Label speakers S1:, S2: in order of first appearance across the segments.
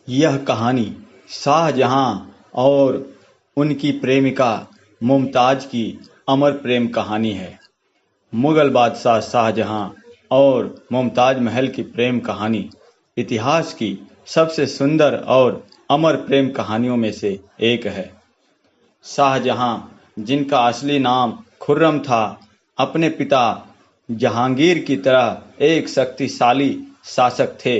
S1: यह कहानी शाहजहां और उनकी प्रेमिका मुमताज की अमर प्रेम कहानी है। मुगल बादशाह शाहजहां और मुमताज महल की प्रेम कहानी इतिहास की सबसे सुंदर और अमर प्रेम कहानियों में से एक है। शाहजहां, जिनका असली नाम खुर्रम था, अपने पिता जहांगीर की तरह एक शक्तिशाली शासक थे,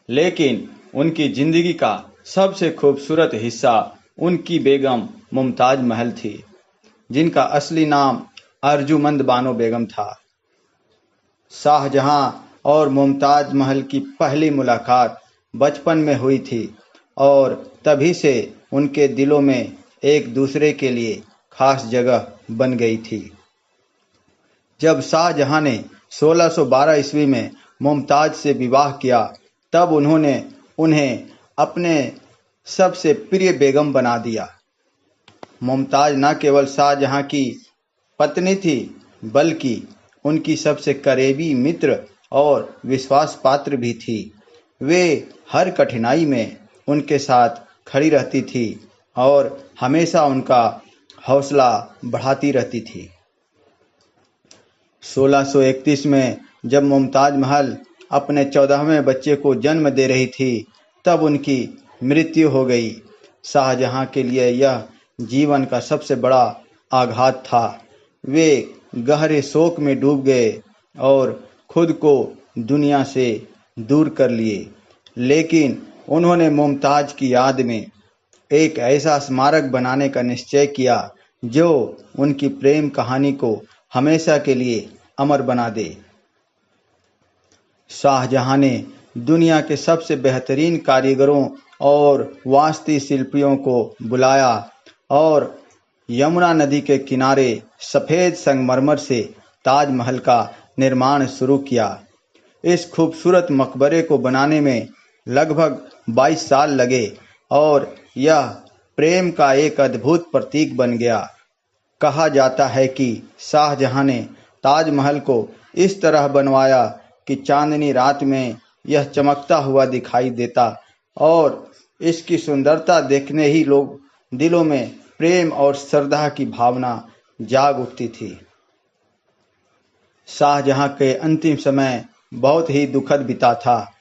S1: लेकिन उनकी जिंदगी का सबसे खूबसूरत हिस्सा उनकी बेगम मुमताज महल थी, जिनका असली नाम अर्जुमंद बानो बेगम था। शाहजहां और मुमताज महल की पहली मुलाकात बचपन में हुई थी और तभी से उनके दिलों में एक दूसरे के लिए खास जगह बन गई थी। जब शाहजहां ने 1612 ईस्वी में मुमताज से विवाह किया, तब उन्होंने उन्हें अपने सबसे प्रिय बेगम बना दिया। मुमताज न केवल शाहजहां की पत्नी थी, बल्कि उनकी सबसे करीबी मित्र और विश्वास पात्र भी थी। वे हर कठिनाई में उनके साथ खड़ी रहती थी और हमेशा उनका हौसला बढ़ाती रहती थी। 1631 में जब मुमताज महल अपने 14वें बच्चे को जन्म दे रही थी, तब उनकी मृत्यु हो गई। शाहजहां के लिए यह जीवन का सबसे बड़ा आघात था। वे गहरे शोक में डूब गए और खुद को दुनिया से दूर कर लिए, लेकिन उन्होंने मुमताज की याद में एक ऐसा स्मारक बनाने का निश्चय किया जो उनकी प्रेम कहानी को हमेशा के लिए अमर बना दे। शाहजहां ने दुनिया के सबसे बेहतरीन कारीगरों और वास्तुशिल्पियों को बुलाया और यमुना नदी के किनारे सफ़ेद संगमरमर से ताजमहल का निर्माण शुरू किया। इस खूबसूरत मकबरे को बनाने में लगभग 22 साल लगे और यह प्रेम का एक अद्भुत प्रतीक बन गया। कहा जाता है कि शाहजहां ने ताजमहल को इस तरह बनवाया कि चांदनी रात में यह चमकता हुआ दिखाई देता और इसकी सुंदरता देखने ही लोग दिलों में प्रेम और श्रद्धा की भावना जाग उठती थी। शाहजहां के अंतिम समय बहुत ही दुखद बीता था।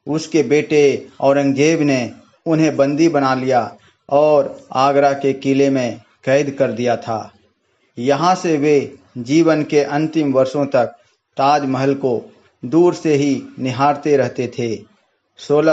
S1: उसके बेटे औरंगजेब ने उन्हें बंदी बना लिया और आगरा के किले में कैद कर दिया था। यहाँ से वे जीवन के अंतिम वर्षों तक ताजमहल को दूर से ही निहारते रहते थे। 16